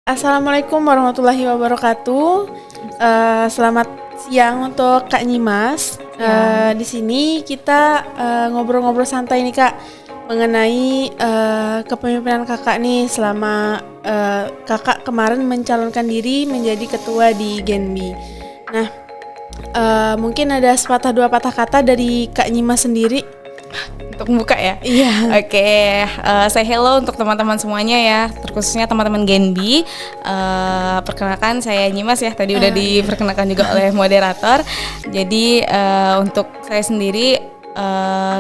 Assalamualaikum warahmatullahi wabarakatuh. Selamat siang untuk Kak Nyimas. Di sini kita ngobrol-ngobrol santai nih Kak mengenai kepemimpinan Kakak nih selama Kakak kemarin mencalonkan diri menjadi ketua di Genbi. Nah, mungkin ada sepatah dua patah kata dari Kak Nyimas sendiri. Untuk membuka ya? Iya. Oke, say hello untuk teman-teman semuanya ya, terkhususnya teman-teman Genbi. Perkenalkan saya Nyimas ya, tadi udah diperkenalkan juga oleh moderator. Jadi untuk saya sendiri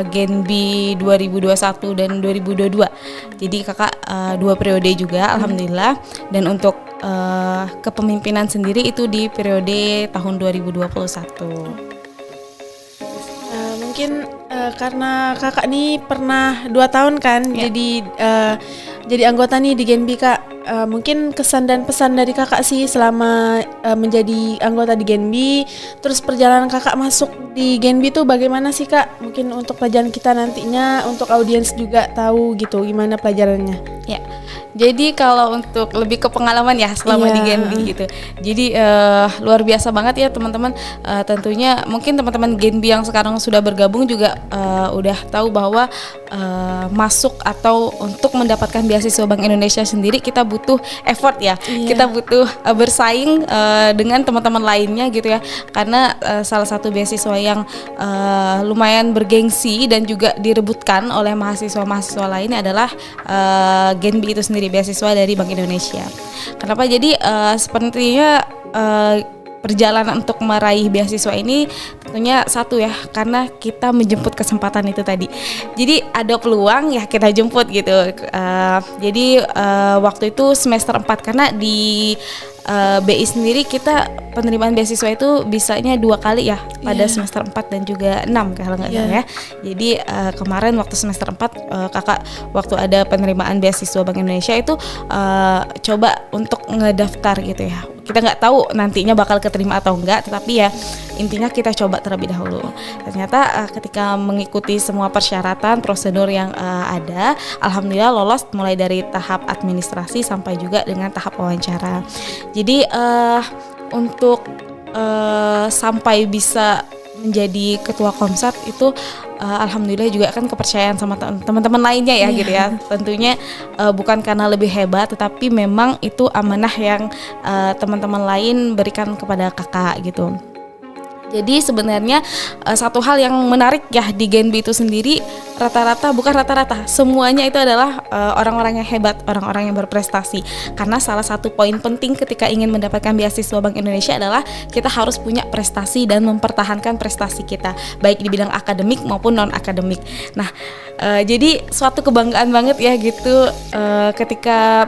Genbi 2021 dan 2022. Jadi kakak 2 periode juga, alhamdulillah. Dan untuk kepemimpinan sendiri itu di periode tahun 2021. Mungkin karena kakak nih pernah 2 tahun kan jadi anggota nih di Genbi Kak. Mungkin kesan dan pesan dari kakak sih selama menjadi anggota di Genbi. Terus perjalanan kakak masuk di Genbi tuh bagaimana sih Kak? Mungkin untuk pelajaran kita nantinya, untuk audiens juga tahu gitu gimana pelajarannya. Ya, jadi kalau untuk lebih ke pengalaman ya selama di Genbi gitu. Jadi luar biasa banget ya teman-teman. Tentunya mungkin teman-teman Genbi yang sekarang sudah bergabung juga udah tahu bahwa masuk atau untuk mendapatkan beasiswa Bank Indonesia sendiri kita butuh effort ya. Kita butuh bersaing dengan teman-teman lainnya gitu ya. Karena salah satu beasiswa yang lumayan bergengsi dan juga direbutkan oleh mahasiswa-mahasiswa lainnya adalah Genbi itu sendiri, beasiswa dari Bank Indonesia. Kenapa? Jadi sepertinya perjalanan untuk meraih beasiswa ini tentunya satu ya, karena kita menjemput kesempatan itu tadi. Jadi ada peluang ya kita jemput gitu. Jadi waktu itu semester 4 karena di BI sendiri kita penerimaan beasiswa itu bisanya 2 kali ya pada semester 4 dan juga 6 kalau nggak salah ya. Jadi kemarin waktu semester 4 kakak waktu ada penerimaan beasiswa Bank Indonesia itu coba untuk ngedaftar gitu ya. Kita nggak tahu nantinya bakal keterima atau enggak, tetapi ya intinya kita coba terlebih dahulu. Ternyata ketika mengikuti semua persyaratan prosedur yang ada, alhamdulillah lolos mulai dari tahap administrasi sampai juga dengan tahap wawancara. Jadi untuk sampai bisa menjadi ketua Komsat itu alhamdulillah juga kan kepercayaan sama teman-teman lainnya ya gitu ya. Tentunya bukan karena lebih hebat, tetapi memang itu amanah yang teman-teman lain berikan kepada kakak gitu. Jadi sebenarnya satu hal yang menarik ya di Genbi itu sendiri, semuanya itu adalah orang-orang yang hebat, orang-orang yang berprestasi. Karena salah satu poin penting ketika ingin mendapatkan beasiswa Bank Indonesia adalah kita harus punya prestasi dan mempertahankan prestasi kita, baik di bidang akademik maupun non akademik. Nah, jadi suatu kebanggaan banget ya gitu ketika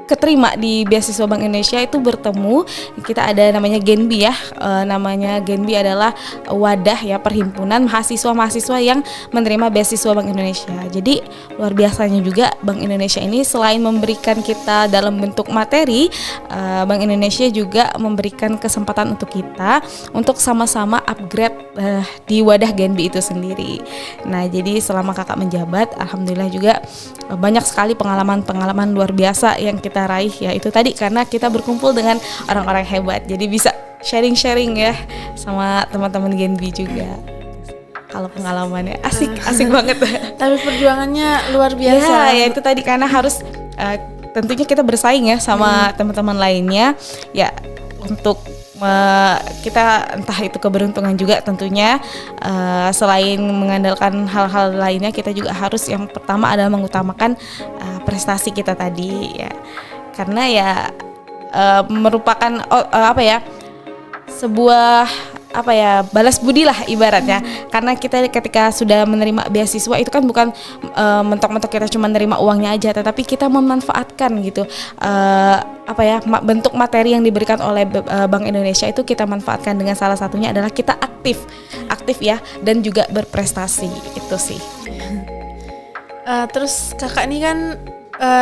keterima di beasiswa Bank Indonesia itu bertemu. Kita ada namanya Genbi ya, namanya Genbi adalah wadah ya, perhimpunan mahasiswa-mahasiswa yang menerima beasiswa Bank Indonesia. Jadi luar biasanya juga Bank Indonesia ini selain memberikan kita dalam bentuk materi, Bank Indonesia juga memberikan kesempatan untuk kita untuk sama-sama upgrade di wadah Genbi itu sendiri. Nah, jadi selama kakak menjabat, alhamdulillah juga banyak sekali pengalaman-pengalaman luar biasa yang kita raih ya, itu tadi karena kita berkumpul dengan orang-orang hebat, jadi bisa sharing-sharing ya sama teman-teman Genbi juga. Kalau pengalamannya asik banget. Tapi perjuangannya luar biasa. Ya itu tadi karena harus tentunya kita bersaing ya sama teman-teman lainnya ya, untuk kita entah itu keberuntungan juga tentunya, selain mengandalkan hal-hal lainnya kita juga harus yang pertama adalah mengutamakan prestasi kita tadi ya, karena ya merupakan sebuah balas budi lah ibaratnya. Karena kita ketika sudah menerima beasiswa itu kan bukan mentok-mentok kita cuma menerima uangnya aja, tetapi kita memanfaatkan gitu bentuk materi yang diberikan oleh Bank Indonesia itu kita manfaatkan, dengan salah satunya adalah kita aktif ya, dan juga berprestasi itu sih. Terus kakak ini kan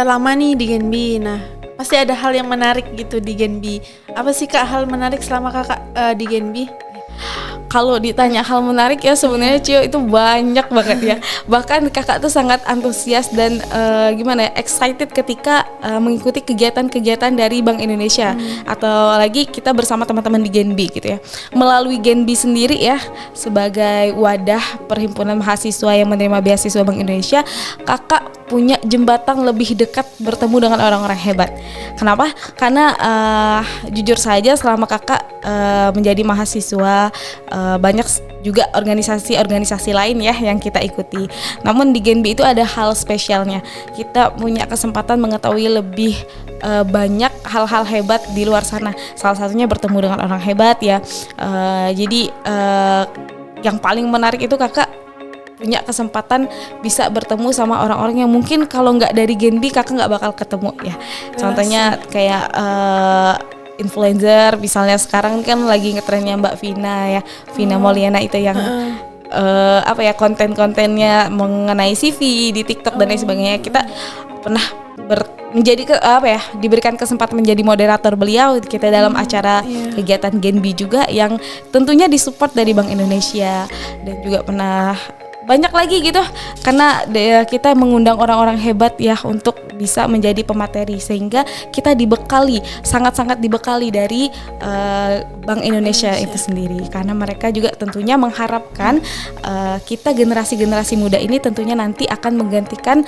lama nih di Genbi. Nah, pasti ada hal yang menarik gitu di Genbi. Apa sih Kak hal menarik selama kakak di Genbi? kalau ditanya hal menarik ya sebenarnya Cio itu banyak banget ya. Bahkan kakak tuh sangat antusias dan gimana ya, excited ketika mengikuti kegiatan-kegiatan dari Bank Indonesia atau lagi kita bersama teman-teman di Genbi gitu ya. Melalui Genbi sendiri ya sebagai wadah perhimpunan mahasiswa yang menerima beasiswa Bank Indonesia, kakak punya jembatan lebih dekat bertemu dengan orang-orang hebat. Kenapa? Karena jujur saja selama kakak menjadi mahasiswa banyak juga organisasi-organisasi lain ya yang kita ikuti. Namun di Genbi itu ada hal spesialnya. Kita punya kesempatan mengetahui lebih banyak hal-hal hebat di luar sana. Salah satunya bertemu dengan orang hebat ya. Jadi yang paling menarik itu kakak punya kesempatan bisa bertemu sama orang-orang yang mungkin kalau nggak dari Genbi kakak nggak bakal ketemu ya. Contohnya kayak influencer, misalnya sekarang kan lagi ngetrennya Mbak Vina ya, Vina Mauliana itu yang konten-kontennya mengenai CV di TikTok dan lain sebagainya. Kita pernah diberikan kesempatan menjadi moderator beliau kita dalam acara kegiatan Genbi juga yang tentunya disupport dari Bank Indonesia, dan juga pernah banyak lagi gitu karena kita mengundang orang-orang hebat ya untuk bisa menjadi pemateri, sehingga kita sangat-sangat dibekali dari Bank Indonesia itu sendiri, karena mereka juga tentunya mengharapkan kita generasi-generasi muda ini tentunya nanti akan menggantikan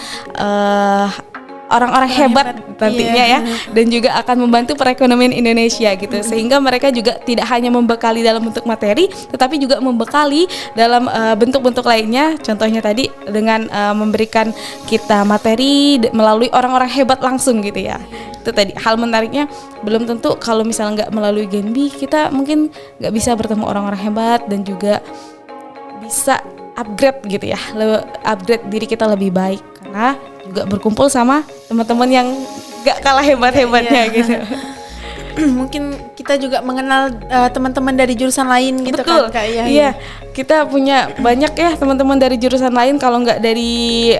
orang-orang hebat nantinya ya, dan juga akan membantu perekonomian Indonesia gitu, sehingga mereka juga tidak hanya membekali dalam bentuk materi tetapi juga membekali dalam bentuk-bentuk lainnya, contohnya tadi dengan memberikan kita materi melalui orang-orang hebat langsung gitu ya. Itu tadi hal menariknya, belum tentu kalau misalnya nggak melalui Genbi kita mungkin nggak bisa bertemu orang-orang hebat dan juga bisa upgrade gitu ya, upgrade diri kita lebih baik karena juga berkumpul sama teman-teman yang gak kalah hebat-hebatnya gitu. Mungkin kita juga mengenal teman-teman dari jurusan lain gitu. Betul. Kan Kak? Iya, kita punya banyak ya teman-teman dari jurusan lain, kalau nggak dari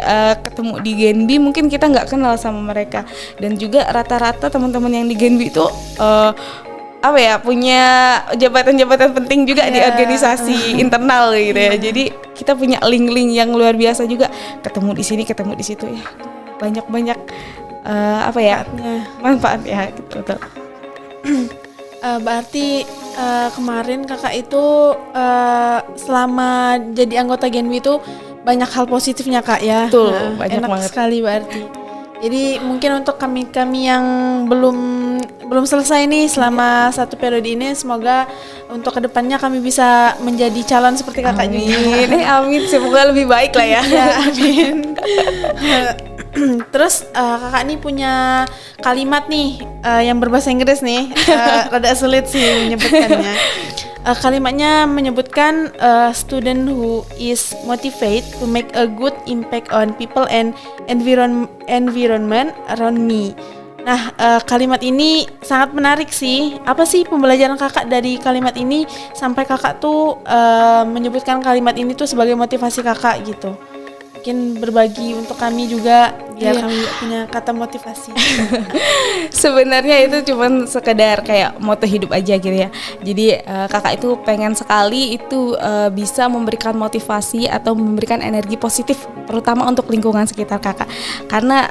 ketemu di Genbi mungkin kita nggak kenal sama mereka. Dan juga rata-rata teman-teman yang di Genbi itu punya jabatan-jabatan penting juga di organisasi internal gitu ya. Jadi kita punya link-link yang luar biasa juga, ketemu di sini, ketemu di situ ya. Banyak-banyak manfaat ya gitu. Berarti kemarin kakak itu selama jadi anggota Genbi itu banyak hal positifnya Kak ya. Betul, banyak enak banget sekali berarti. Jadi mungkin untuk kami yang belum selesai nih selama satu periode ini, semoga untuk kedepannya kami bisa menjadi calon seperti kakak juga. Amin, semoga lebih baik lah ya. Ya, amin. Terus kakak nih punya kalimat nih yang berbahasa Inggris nih, rada sulit sih menyebutkannya. Kalimatnya menyebutkan student who is motivated to make a good impact on people and environment around me. Nah, kalimat ini sangat menarik sih. Apa sih pembelajaran kakak dari kalimat ini sampai kakak tuh menyebutkan kalimat ini tuh sebagai motivasi kakak gitu? Mungkin berbagi untuk kami juga biar kami punya kata motivasi. Sebenarnya itu cuman sekedar kayak moto hidup aja gitu ya. Jadi kakak itu pengen sekali itu bisa memberikan motivasi atau memberikan energi positif, terutama untuk lingkungan sekitar kakak. Karena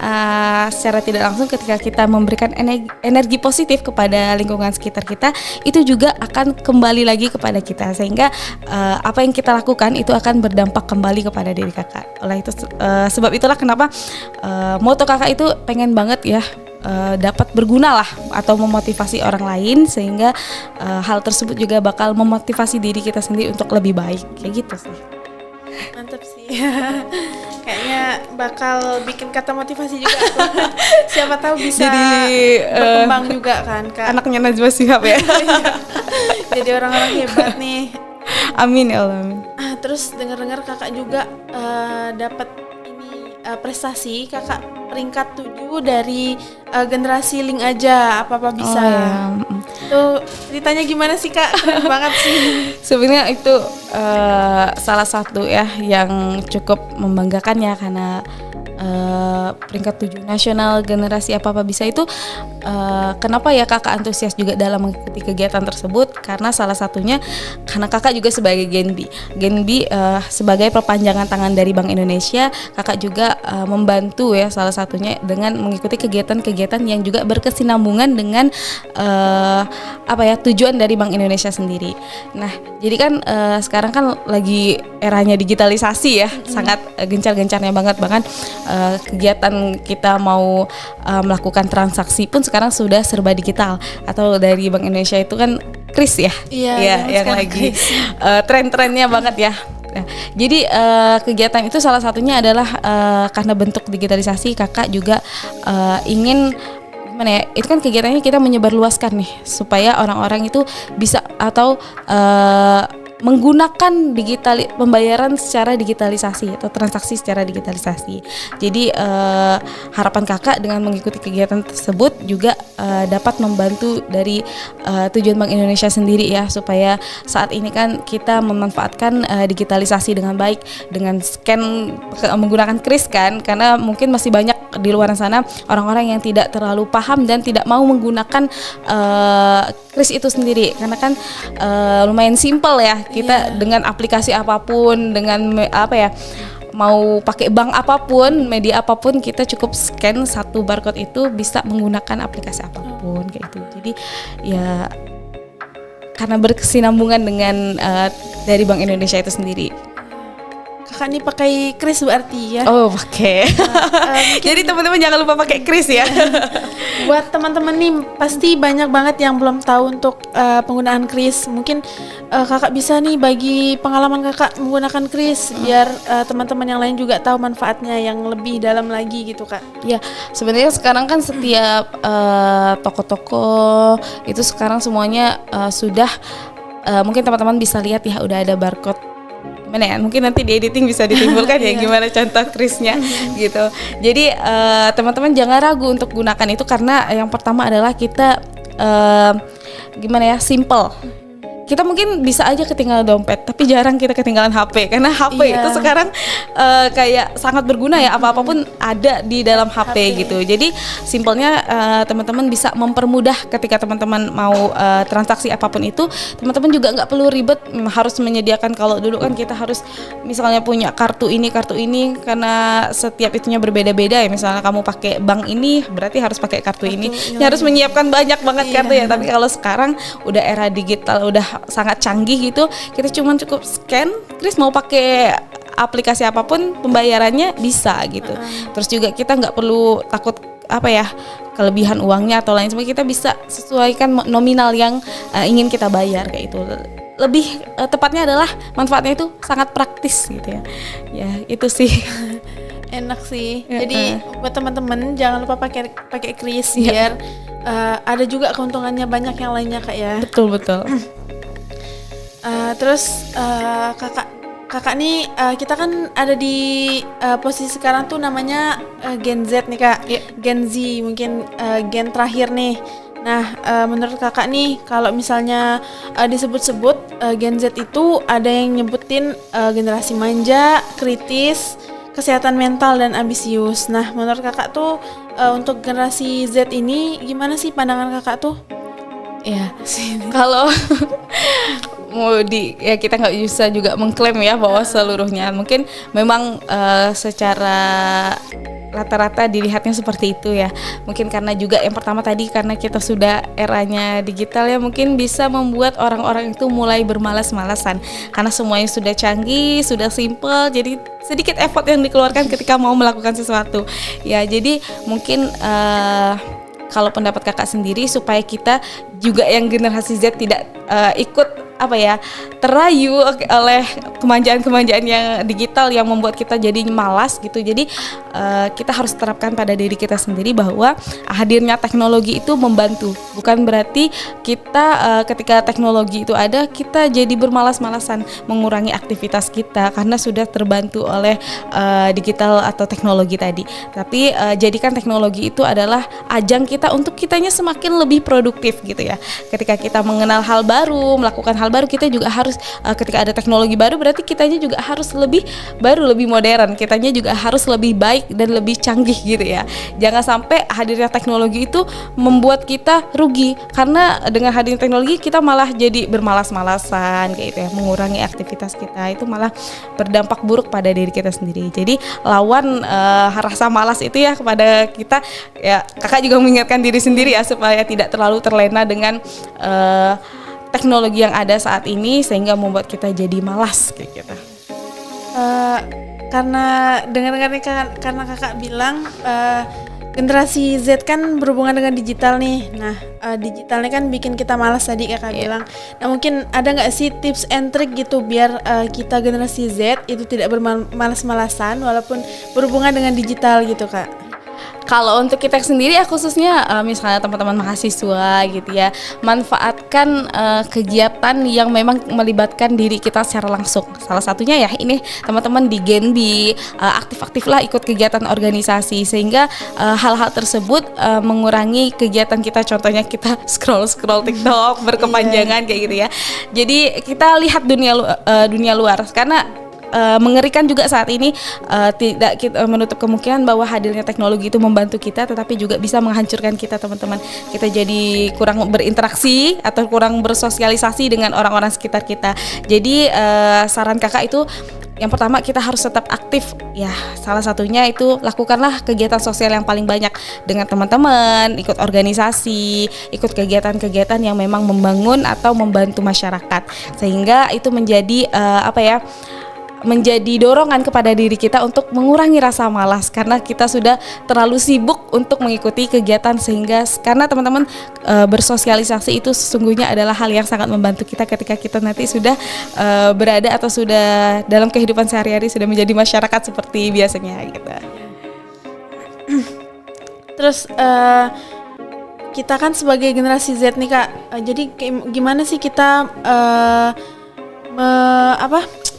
secara tidak langsung ketika kita memberikan energi positif kepada lingkungan sekitar kita, itu juga akan kembali lagi kepada kita, sehingga apa yang kita lakukan itu akan berdampak kembali kepada diri kakak. Oleh itu sebab itulah kenapa moto kakak itu pengen banget ya dapat berguna lah atau memotivasi orang lain, sehingga hal tersebut juga bakal memotivasi diri kita sendiri untuk lebih baik, kayak gitu sih. Mantap sih. Kayaknya bakal bikin kata motivasi juga. Siapa tahu bisa berkembang juga kan Kak. Anaknya Najwa Shihab ya. Jadi orang-orang hebat nih. Amin ya Allah, amin. Terus dengar-dengar kakak juga dapat ini prestasi, kakak peringkat 7 dari generasi link aja apa-apa bisa. Itu ceritanya gimana sih Kak? Keren banget sih. Sebenarnya itu salah satu ya yang cukup membanggakan ya, karena peringkat 7 nasional generasi apa-apa bisa itu kenapa ya kakak antusias juga dalam mengikuti kegiatan tersebut? Karena salah satunya karena kakak juga sebagai Genbi sebagai perpanjangan tangan dari Bank Indonesia, kakak juga membantu ya salah satunya dengan mengikuti kegiatan-kegiatan yang juga berkesinambungan dengan tujuan dari Bank Indonesia sendiri. Nah, jadi kan sekarang kan lagi eranya digitalisasi ya, sangat gencar-gencarnya banget, bahkan kegiatan kita mau melakukan transaksi pun sekarang sudah serba digital, atau dari Bank Indonesia itu kan kris ya, yang lagi tren-trennya banget ya. Nah, jadi kegiatan itu salah satunya adalah karena bentuk digitalisasi, kakak juga ingin gimana ya? Itu kan kegiatannya kita menyebarluaskan nih supaya orang-orang itu bisa atau menggunakan pembayaran secara digitalisasi atau transaksi secara digitalisasi. Jadi harapan kakak dengan mengikuti kegiatan tersebut juga dapat membantu dari tujuan Bank Indonesia sendiri ya, supaya saat ini kan kita memanfaatkan digitalisasi dengan baik dengan scan menggunakan kris kan, karena mungkin masih banyak di luar sana orang-orang yang tidak terlalu paham dan tidak mau menggunakan kris itu sendiri, karena kan lumayan simpel ya kita dengan aplikasi apapun, dengan mau pakai bank apapun, media apapun, kita cukup scan satu barcode itu bisa menggunakan aplikasi apapun kayak gitu. Jadi ya karena berkesinambungan dengan dari Bank Indonesia itu sendiri. Kakak nih pakai kris berarti ya? Oh, pakai. Jadi teman-teman jangan lupa pakai kris ya. Buat teman-teman nih pasti banyak banget yang belum tahu untuk penggunaan kris. Mungkin kakak bisa nih bagi pengalaman kakak menggunakan kris biar teman-teman yang lain juga tahu manfaatnya yang lebih dalam lagi gitu kak. Ya, sebenarnya sekarang kan setiap toko-toko itu sekarang semuanya sudah mungkin teman-teman bisa lihat ya, udah ada barcode. Gimana ya, mungkin nanti di editing bisa ditimbulkan ya gimana contoh krisnya gitu. Jadi teman-teman jangan ragu untuk gunakan itu, karena yang pertama adalah kita simple. Kita mungkin bisa aja ketinggalan dompet, tapi jarang kita ketinggalan HP, karena HP itu sekarang kayak sangat berguna ya, apa-apapun ada di dalam HP gitu. Jadi simpelnya teman-teman bisa mempermudah ketika teman-teman mau transaksi apapun itu, teman-teman juga nggak perlu ribet harus menyediakan. Kalau dulu kan kita harus misalnya punya kartu ini, karena setiap itunya berbeda-beda ya. Misalnya kamu pakai bank ini, berarti harus pakai kartu ini. Ya, harus menyiapkan banyak banget kartu ya. Tapi kalau sekarang udah era digital, udah sangat canggih gitu, kita cukup scan kris, mau pakai aplikasi apapun pembayarannya bisa gitu. Terus juga kita nggak perlu takut kelebihan uangnya atau lain sebagainya, kita bisa sesuaikan nominal yang ingin kita bayar kayak itu. Lebih tepatnya adalah manfaatnya itu sangat praktis gitu ya. Ya itu sih. Enak sih. Jadi buat teman-teman jangan lupa pakai kris biar ada juga keuntungannya banyak yang lainnya kak ya. Betul. Terus kakak nih kita kan ada di posisi sekarang tuh namanya Gen Z nih kak, Gen Z mungkin gen terakhir nih. Nah menurut kakak nih kalau misalnya disebut-sebut Gen Z itu ada yang nyebutin generasi manja, kritis, kesehatan mental dan ambisius. Nah menurut kakak tuh untuk generasi Z ini gimana sih pandangan kakak tuh? Ya kalau kita nggak bisa juga mengklaim ya bahwa seluruhnya, mungkin memang secara rata-rata dilihatnya seperti itu ya. Mungkin karena juga yang pertama tadi, karena kita sudah eranya digital ya, mungkin bisa membuat orang-orang itu mulai bermalas-malasan karena semuanya sudah canggih, sudah simple, jadi sedikit effort yang dikeluarkan ketika mau melakukan sesuatu ya. Jadi mungkin kalau pendapat kakak sendiri, supaya kita juga yang generasi Z tidak ikut terayu oleh kemanjaan-kemanjaan yang digital yang membuat kita jadi malas gitu. Jadi kita harus terapkan pada diri kita sendiri bahwa hadirnya teknologi itu membantu, bukan berarti kita ketika teknologi itu ada kita jadi bermalas-malasan mengurangi aktivitas kita karena sudah terbantu oleh digital atau teknologi tadi. Tapi jadikan teknologi itu adalah ajang kita untuk kitanya semakin lebih produktif gitu ya. Ketika kita mengenal hal baru, melakukan hal baru, kita juga harus ketika ada teknologi baru berarti kitanya juga harus lebih baru, lebih modern, kitanya juga harus lebih baik dan lebih canggih gitu ya. Jangan sampai hadirnya teknologi itu membuat kita rugi, karena dengan hadirnya teknologi kita malah jadi bermalas-malasan kayak gitu ya, mengurangi aktivitas kita, itu malah berdampak buruk pada diri kita sendiri. Jadi lawan rasa malas itu ya kepada kita ya. Kakak juga mengingatkan diri sendiri ya supaya tidak terlalu terlena dengan teknologi yang ada saat ini sehingga membuat kita jadi malas kayak gitu. Karena karena kakak bilang generasi Z kan berhubungan dengan digital nih. Nah, digitalnya kan bikin kita malas tadi kakak bilang. Nah, mungkin ada nggak sih tips and trick gitu biar kita generasi Z itu tidak bermalas-malasan walaupun berhubungan dengan digital gitu kak? Kalau untuk kita sendiri ya khususnya misalnya teman-teman mahasiswa gitu ya, manfaatkan kegiatan yang memang melibatkan diri kita secara langsung. Salah satunya ya ini teman-teman di Genbi, aktif-aktiflah ikut kegiatan organisasi sehingga hal-hal tersebut mengurangi kegiatan kita, contohnya kita scroll TikTok berkepanjangan kayak gitu ya. Jadi kita lihat dunia luar, karena mengerikan juga saat ini, tidak kita menutup kemungkinan bahwa hadirnya teknologi itu membantu kita tetapi juga bisa menghancurkan kita teman-teman. Kita jadi kurang berinteraksi atau kurang bersosialisasi dengan orang-orang sekitar kita. Jadi saran kakak itu yang pertama kita harus tetap aktif ya, salah satunya itu lakukanlah kegiatan sosial yang paling banyak dengan teman-teman, ikut organisasi, ikut kegiatan-kegiatan yang memang membangun atau membantu masyarakat, sehingga itu menjadi menjadi dorongan kepada diri kita untuk mengurangi rasa malas karena kita sudah terlalu sibuk untuk mengikuti kegiatan, sehingga karena teman-teman bersosialisasi itu sesungguhnya adalah hal yang sangat membantu kita ketika kita nanti sudah berada atau sudah dalam kehidupan sehari-hari sudah menjadi masyarakat seperti biasanya gitu. Terus kita kan sebagai generasi Z nih kak, jadi gimana sih kita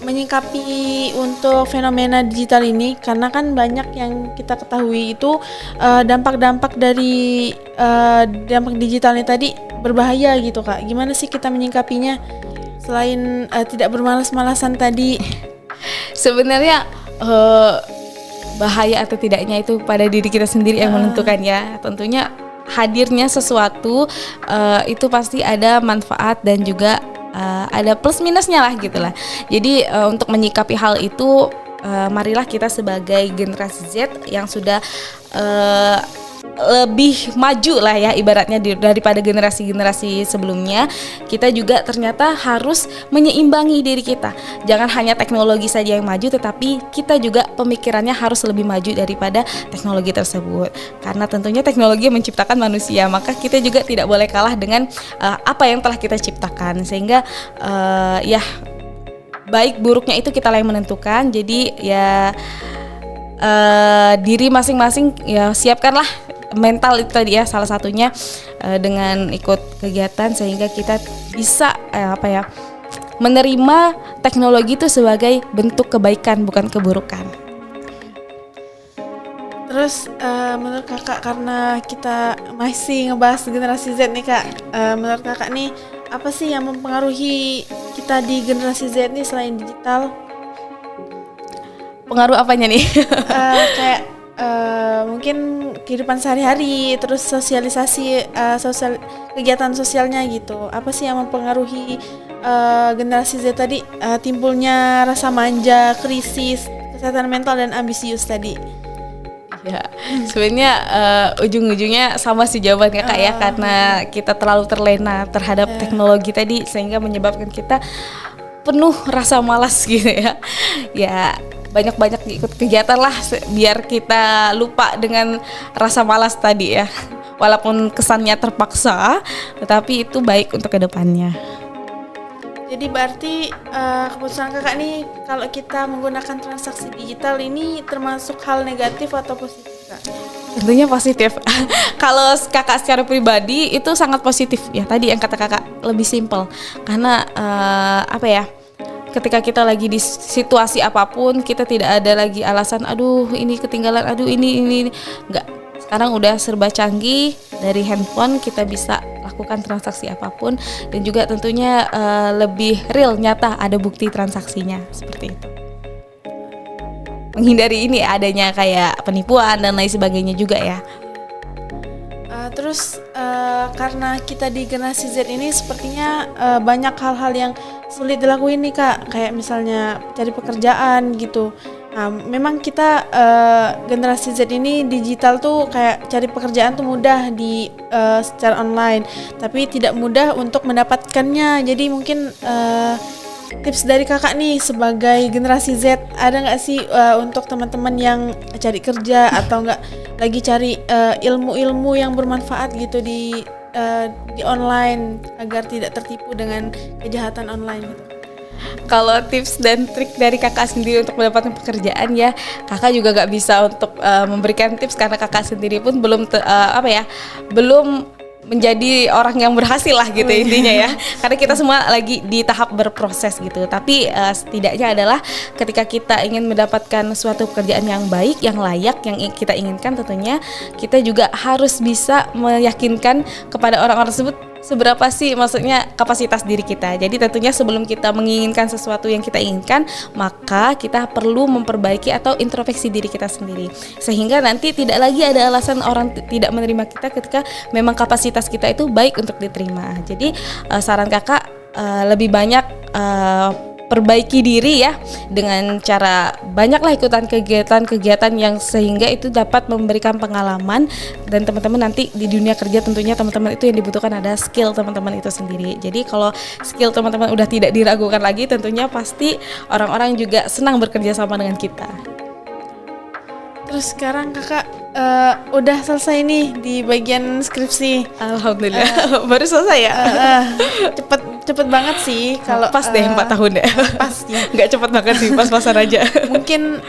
menyikapi untuk fenomena digital ini, karena kan banyak yang kita ketahui itu dampak-dampak dari dampak digitalnya tadi berbahaya gitu kak. Gimana sih kita menyikapinya selain tidak bermalas-malasan tadi? Sebenarnya bahaya atau tidaknya itu pada diri kita sendiri yang menentukan ya. Tentunya hadirnya sesuatu itu pasti ada manfaat dan juga ada plus minusnya lah gitulah. Jadi untuk menyikapi hal itu, marilah kita sebagai generasi Z yang sudah lebih maju lah ya ibaratnya daripada generasi-generasi sebelumnya, kita juga ternyata harus menyeimbangi diri kita. Jangan hanya teknologi saja yang maju, tetapi kita juga pemikirannya harus lebih maju daripada teknologi tersebut. Karena tentunya teknologi menciptakan manusia, maka kita juga tidak boleh kalah dengan apa yang telah kita ciptakan. Sehingga baik buruknya itu kita yang menentukan. Jadi ya diri masing-masing ya siapkanlah mental itu tadi ya, salah satunya dengan ikut kegiatan sehingga kita bisa menerima teknologi itu sebagai bentuk kebaikan bukan keburukan. Terus menurut kakak, karena kita masih ngebahas generasi Z nih kak, menurut kakak nih apa sih yang mempengaruhi kita di generasi Z nih selain digital? Pengaruh apanya nih? Kayak mungkin kehidupan sehari-hari, terus sosialisasi kegiatan sosialnya gitu. Apa sih yang mempengaruhi generasi Z tadi, timbulnya rasa manja, krisis, kesehatan mental dan ambisius tadi? Ya, sebenarnya ujung-ujungnya sama sih jawabannya kak ya, karena kita terlalu terlena terhadap teknologi tadi sehingga menyebabkan kita penuh rasa malas gitu ya. Ya banyak-banyak ikut kegiatan lah biar kita lupa dengan rasa malas tadi ya. Walaupun kesannya terpaksa, tetapi itu baik untuk kedepannya. Jadi berarti keputusan kakak nih kalau kita menggunakan transaksi digital ini termasuk hal negatif atau positif kak? Tentunya positif. Kalau kakak secara pribadi itu sangat positif ya. Tadi yang kata kakak lebih simpel karena ketika kita lagi di situasi apapun kita tidak ada lagi alasan aduh ini ketinggalan, aduh ini enggak. sekarang udah serba canggih, dari handphone kita bisa lakukan transaksi apapun, dan juga tentunya lebih real, nyata, ada bukti transaksinya seperti itu. Menghindari ini adanya kayak penipuan dan lain sebagainya juga ya. Terus karena kita di generasi Z ini sepertinya banyak hal-hal yang sulit dilakuin nih Kak, kayak misalnya cari pekerjaan gitu. Nah, memang kita generasi Z ini digital tuh kayak cari pekerjaan tuh mudah di secara online, tapi tidak mudah untuk mendapatkannya. Jadi mungkin tips dari Kakak nih sebagai generasi Z, ada nggak sih untuk teman-teman yang cari kerja atau nggak lagi cari ilmu-ilmu yang bermanfaat gitu di online agar tidak tertipu dengan kejahatan online gitu? Kalau tips dan trik dari Kakak sendiri untuk mendapatkan pekerjaan ya, Kakak juga gak bisa untuk memberikan tips karena Kakak sendiri pun belum belum menjadi orang yang berhasil lah gitu intinya ya. Karena kita semua lagi di tahap berproses gitu. Tapi setidaknya adalah ketika kita ingin mendapatkan suatu pekerjaan yang baik, yang layak, yang kita inginkan, tentunya kita juga harus bisa meyakinkan kepada orang-orang tersebut seberapa sih maksudnya kapasitas diri kita. Jadi tentunya sebelum kita menginginkan sesuatu yang kita inginkan, maka kita perlu memperbaiki atau introspeksi diri kita sendiri, sehingga nanti tidak lagi ada alasan orang tidak menerima kita ketika memang kapasitas kita itu baik untuk diterima. Jadi saran Kakak lebih banyak perbaiki diri ya, dengan cara banyaklah ikutan kegiatan-kegiatan yang sehingga itu dapat memberikan pengalaman, dan teman-teman nanti di dunia kerja tentunya teman-teman itu yang dibutuhkan ada skill teman-teman itu sendiri. Jadi kalau skill teman-teman udah tidak diragukan lagi, tentunya pasti orang-orang juga senang bekerja sama dengan kita. Terus sekarang Kakak udah selesai nih di bagian skripsi. Alhamdulillah. Baru selesai ya? Cepet banget sih kalau pas deh 4 tahun deh. Pas ya. Nggak cepet banget sih, pas-pasan aja. Mungkin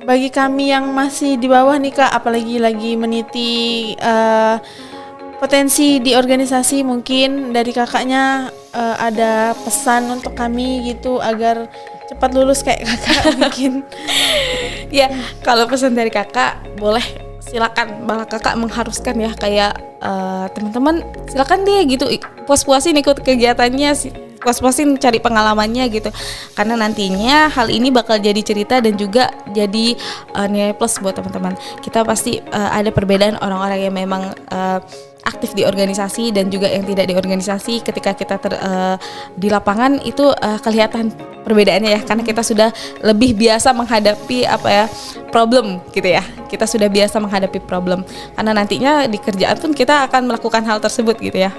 bagi kami yang masih di bawah nih Kak, apalagi lagi meniti potensi di organisasi, mungkin dari Kakaknya ada pesan untuk kami gitu agar cepat lulus kayak Kakak mungkin. Ya, kalau pesan dari Kakak boleh silakan, malah Kakak mengharuskan ya kayak teman-teman silakan deh gitu puas-puasin ikut kegiatannya, puas-puasin cari pengalamannya gitu, karena nantinya hal ini bakal jadi cerita dan juga jadi nilai plus buat teman-teman. Kita pasti ada perbedaan orang-orang yang memang aktif di organisasi dan juga yang tidak di organisasi. Ketika kita di lapangan itu kelihatan perbedaannya ya, karena kita sudah lebih biasa menghadapi problem gitu ya. Kita sudah biasa menghadapi problem, karena nantinya di kerjaan pun kita akan melakukan hal tersebut gitu ya,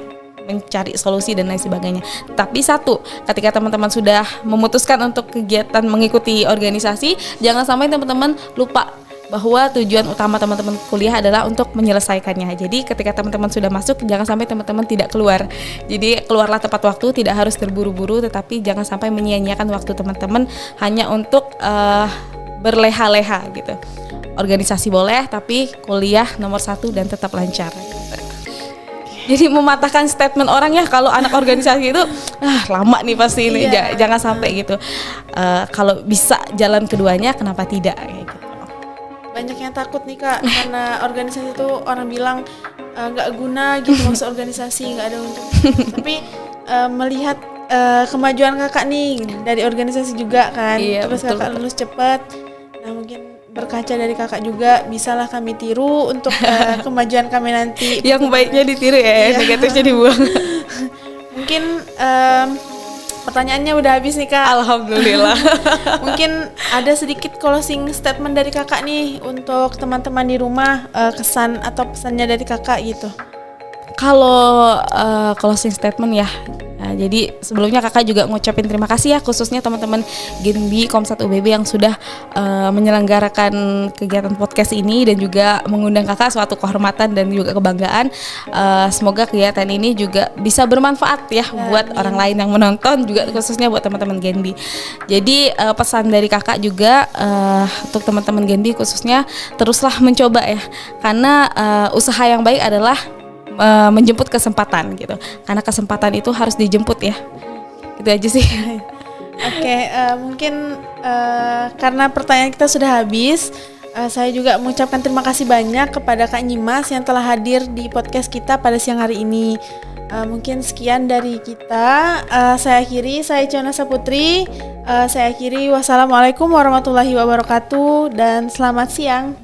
mencari solusi dan lain sebagainya. Tapi satu, ketika teman-teman sudah memutuskan untuk kegiatan mengikuti organisasi, jangan sampai teman-teman lupa bahwa tujuan utama teman-teman kuliah adalah untuk menyelesaikannya. Jadi ketika teman-teman sudah masuk, jangan sampai teman-teman tidak keluar. Jadi keluarlah tepat waktu, tidak harus terburu-buru, tetapi jangan sampai menyia-nyiakan waktu teman-teman hanya untuk berleha-leha gitu. Organisasi boleh, tapi kuliah nomor 1 dan tetap lancar. Jadi mematahkan statement orang ya, kalau anak organisasi itu lama nih pasti ini. Iya. Jangan sampai gitu. Kalau bisa jalan keduanya, kenapa tidak kayak gitu. Banyak yang takut nih Kak, karena organisasi itu orang bilang nggak guna gitu, masuk organisasi nggak ada untung. Tapi melihat kemajuan Kakak nih dari organisasi juga kan, terus betul, Kakak lulus cepat. Nah mungkin berkaca dari Kakak juga bisalah kami tiru untuk kemajuan kami nanti. Yang baiknya ditiru ya, negatifnya dibuang. Mungkin pertanyaannya udah habis nih Kak. Alhamdulillah. Mungkin ada sedikit closing statement dari Kakak nih untuk teman-teman di rumah, kesan atau pesannya dari Kakak gitu. Kalau closing statement ya, jadi sebelumnya Kakak juga ngucapin terima kasih ya, khususnya teman-teman Genbi Kom1 UBB yang sudah menyelenggarakan kegiatan podcast ini dan juga mengundang Kakak, suatu kehormatan dan juga kebanggaan. Semoga kegiatan ini juga bisa bermanfaat ya buat orang lain yang menonton, juga khususnya buat teman-teman Genbi. Jadi pesan dari Kakak juga untuk teman-teman Genbi khususnya, teruslah mencoba ya, karena usaha yang baik adalah menjemput kesempatan gitu, karena kesempatan itu harus dijemput ya. Gitu aja sih. Oke, mungkin karena pertanyaan kita sudah habis, Saya juga mengucapkan terima kasih banyak kepada Kak Nyimas yang telah hadir di podcast kita pada siang hari ini. Mungkin sekian dari kita. Saya akhiri, saya Ciona Saputri. Saya akhiri, wassalamualaikum warahmatullahi wabarakatuh dan selamat siang.